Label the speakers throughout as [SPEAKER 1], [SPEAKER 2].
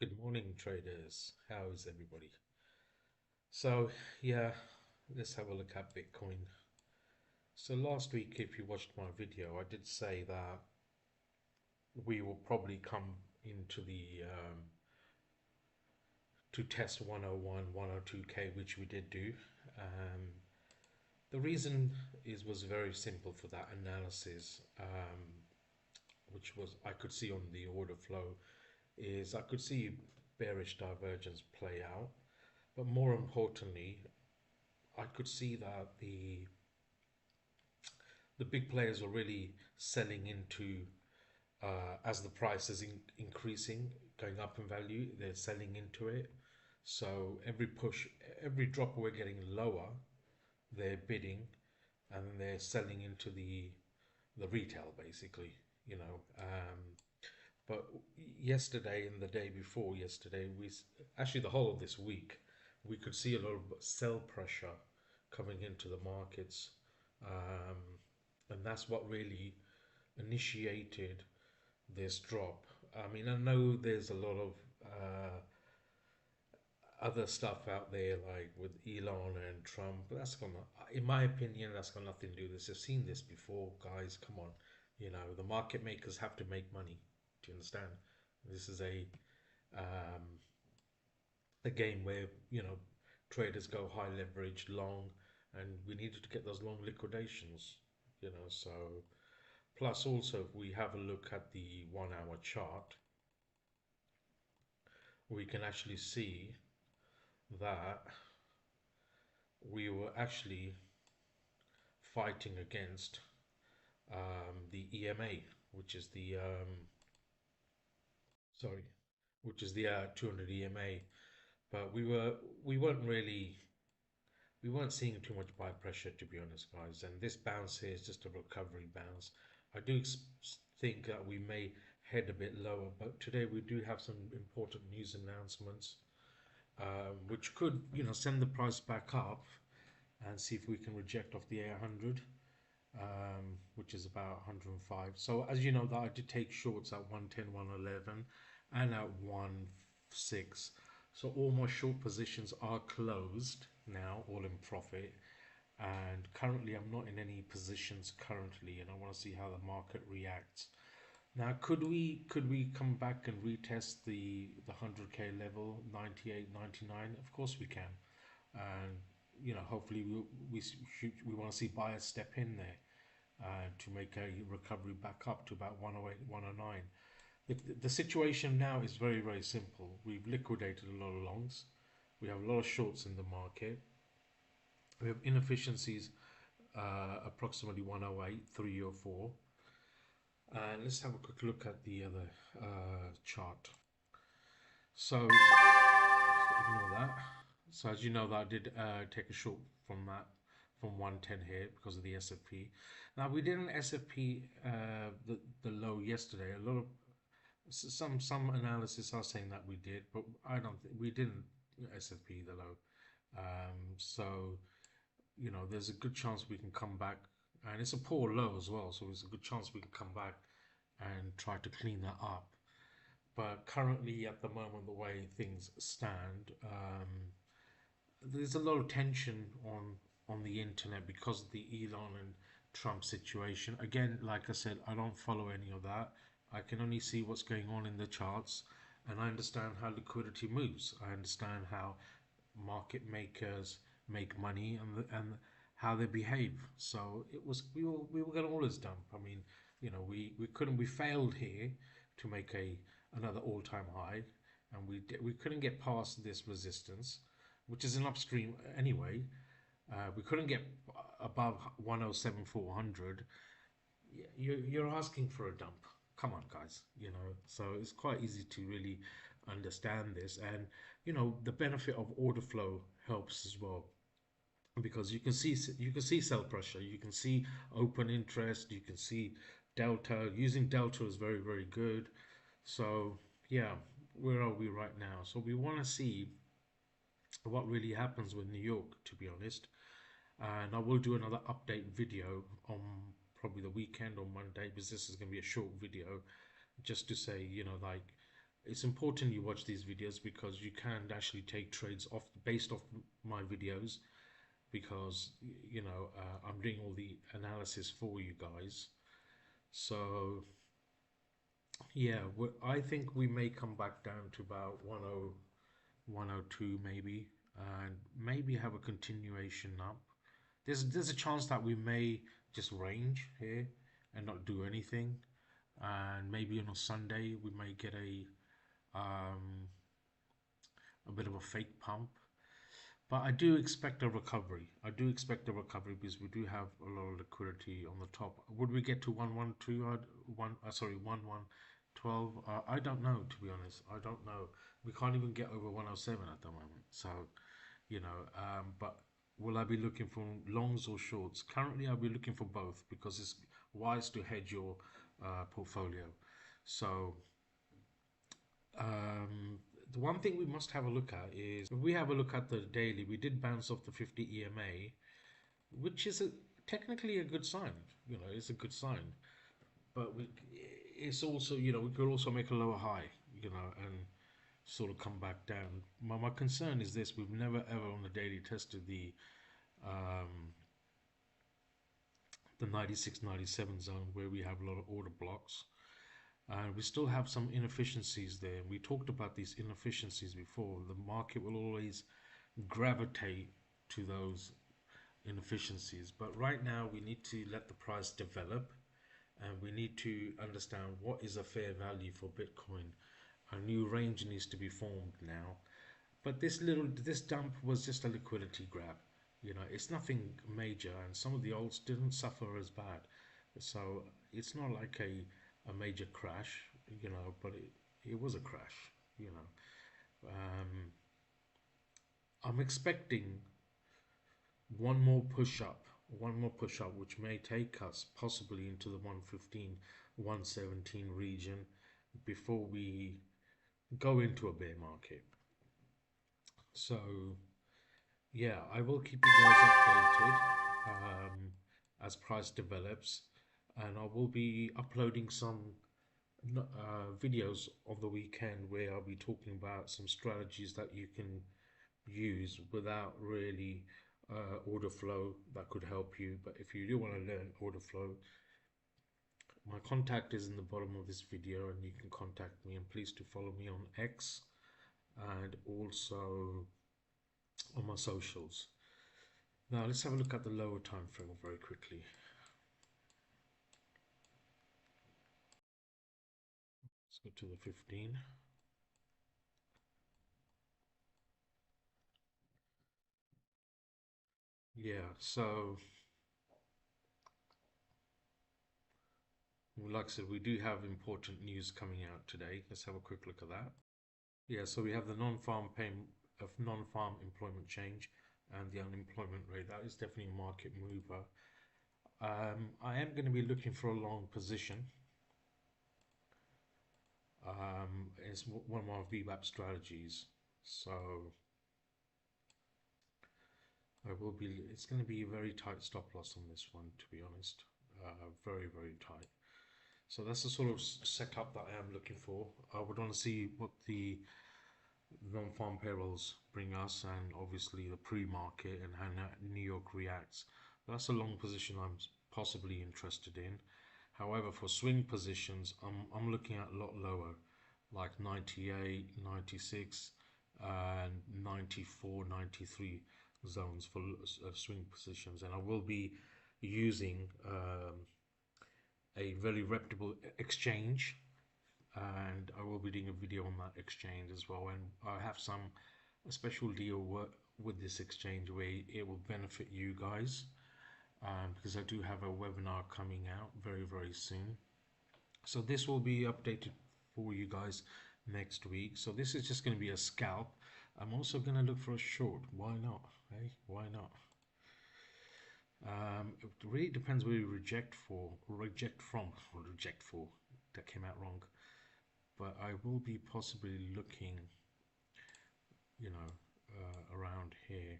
[SPEAKER 1] Good morning, traders. How is everybody? So, yeah, let's have a look at Bitcoin. So, last week, if you watched my video, I did say that we will probably come into the to test 101, 102K, which we did do. Um, the reason was very simple for that analysis, which was I could see on the order flow, is I could see bearish divergence play out, but more importantly, I could see that the big players are really selling into as the price is increasing, going up in value, they're selling into it. So every push, every drop we're getting lower, they're bidding, and then they're selling into the retail basically. You know, but yesterday and the day before yesterday, actually the whole of this week, we could see a lot of sell pressure coming into the markets, um, and that's what really initiated this drop. I mean, I know there's a lot of other stuff out there, like with Elon and Trump, but in my opinion, that's got nothing to do with this. I've seen this before, guys. Come on, the market makers have to make money. Do you understand? This is um, a game where traders go high leverage long, and we needed to get those long liquidations. So plus also if we have a look at the 1 hour chart, we can actually see that we were actually fighting against the EMA, which is the sorry, which is the 200 EMA. But we weren't really we weren't seeing too much buy pressure, to be honest, guys. And this bounce here is just a recovery bounce. I do think that we may head a bit lower, but today we do have some important news announcements, which could, send the price back up and see if we can reject off the 800, which is about 105. So as you know, that I did take shorts at 110, 111, and at 1.6. So all my short positions are closed now, all in profit. And currently, I'm not in any positions currently, and I want to see how the market reacts. Now, could we come back and retest the 100K level, 98, 99? Of course we can, and hopefully we want to see buyers step in there to make a recovery back up to about 108, 109. The situation now is very, very simple. We've liquidated a lot of longs. We have a lot of shorts in the market. We have inefficiencies approximately 108, 304. And let's have a quick look at the other chart. So ignore that. So as you know, that I did take a short from that, from 110 here because of the SFP. Now we did an SFP the low yesterday. A lot of some analysis are saying that we did, but I don't think we didn't SFP the low. So there's a good chance we can come back, and it's a poor low as well, so there's a good chance we can come back and try to clean that up. But currently, at the moment, the way things stand, there's a lot of tension on the internet because of the Elon and Trump situation. Again, like I said, I don't follow any of that. I can only see what's going on in the charts, and I understand how liquidity moves. I understand how market makers make money and how they behave. So we were getting all this done. I mean, we failed here to make another all-time high, and we couldn't get past this resistance, which is an upstream anyway. We couldn't get above 107 400. You're asking for a dump. Come on, guys. So it's quite easy to really understand this, and the benefit of order flow helps as well because you can see sell pressure, you can see open interest, you can see delta. Using delta is very, very good. So yeah, where are we right now? So we want to see what really happens with New York, to be honest. And I will do another update video on probably the weekend or Monday, because this is going to be a short video just to say, like, it's important you watch these videos because you can actually take trades off based off my videos, because I'm doing all the analysis for you guys. So yeah, I think we may come back down to about 10, 102 maybe, and maybe have a continuation up. There's a chance that we may just range here and not do anything, and maybe on a Sunday we may get a bit of a fake pump. But I do expect a recovery. I do expect a recovery because we do have a lot of liquidity on the top. Would we get to 112? Sorry, 1112? I don't know, to be honest. I don't know. We can't even get over 107 at the moment. So, but will I be looking for longs or shorts? Currently, I'll be looking for both because it's wise to hedge your portfolio. So, um, the one thing we must have a look at is if we have a look at the daily, we did bounce off the 50 EMA, which is technically a good sign. It's a good sign. But it's also, we could also make a lower high, and sort of come back down. My concern is this: we've never ever on the daily tested um, the 96, 97 zone where we have a lot of order blocks. We still have some inefficiencies there. We talked about these inefficiencies before. The market will always gravitate to those inefficiencies. But right now, we need to let the price develop, and we need to understand what is a fair value for Bitcoin. A new range needs to be formed now. But this dump was just a liquidity grab. It's nothing major, and some of the alts didn't suffer as bad. So it's not like a major crash, but it was a crash, you know. I'm expecting one more push up, which may take us possibly into the 115, 117 region before we go into a bear market. So yeah, I will keep you guys updated as price develops, and I will be uploading some videos on the weekend where I'll be talking about some strategies that you can use without really order flow that could help you. But if you do want to learn order flow, my contact is in the bottom of this video and you can contact me, and please do follow me on X and also on my socials. Now let's have a look at the lower time frame very quickly. Let's go to the 15. Yeah, so like I said, we do have important news coming out today. Let's have a quick look at that. Yeah, so we have the non-farm employment change and the unemployment rate. That is definitely a market mover. I am going to be looking for a long position. It's one of my VWAP strategies. So it's going to be a very tight stop loss on this one, to be honest. Very, very tight. So that's the sort of setup that I am looking for. I would want to see what the non-farm payrolls bring us, and obviously the pre-market and how New York reacts. That's a long position I'm possibly interested in. However, for swing positions, I'm looking at a lot lower, like 98, 96, and 94, 93 zones for swing positions, and I will be using a very reputable exchange, and I will be doing a video on that exchange as well. And I have a special deal with this exchange where it will benefit you guys, because I do have a webinar coming out very, very soon. So this will be updated for you guys next week. So this is just going to be a scalp. I'm also going to look for a short. Why not? Hey, why not? It really depends where you reject for. That came out wrong. But I will be possibly looking, around here.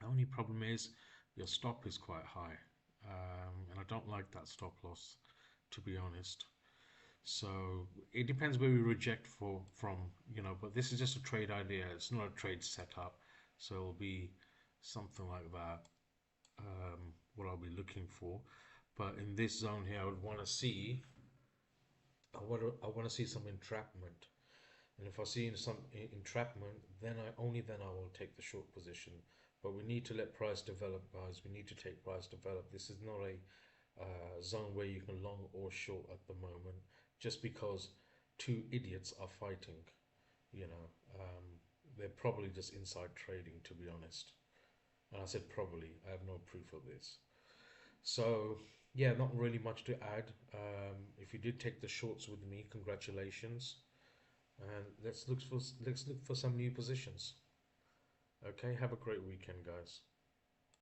[SPEAKER 1] The only problem is your stop is quite high, and I don't like that stop loss, to be honest. So it depends where we reject from, but this is just a trade idea. It's not a trade setup. So it'll be something like that, what I'll be looking for. But in this zone here, I would want to see, I want to see some entrapment. And if I see some entrapment, then I will take the short position. But we need to let price develop, guys. We need to take price develop. This is not a zone where you can long or short at the moment, just because two idiots are fighting. You know, they're probably just inside trading, to be honest. And I said probably. I have no proof of this. So yeah, not really much to add. If you did take the shorts with me, congratulations. And let's look for some new positions. Okay, have a great weekend, guys.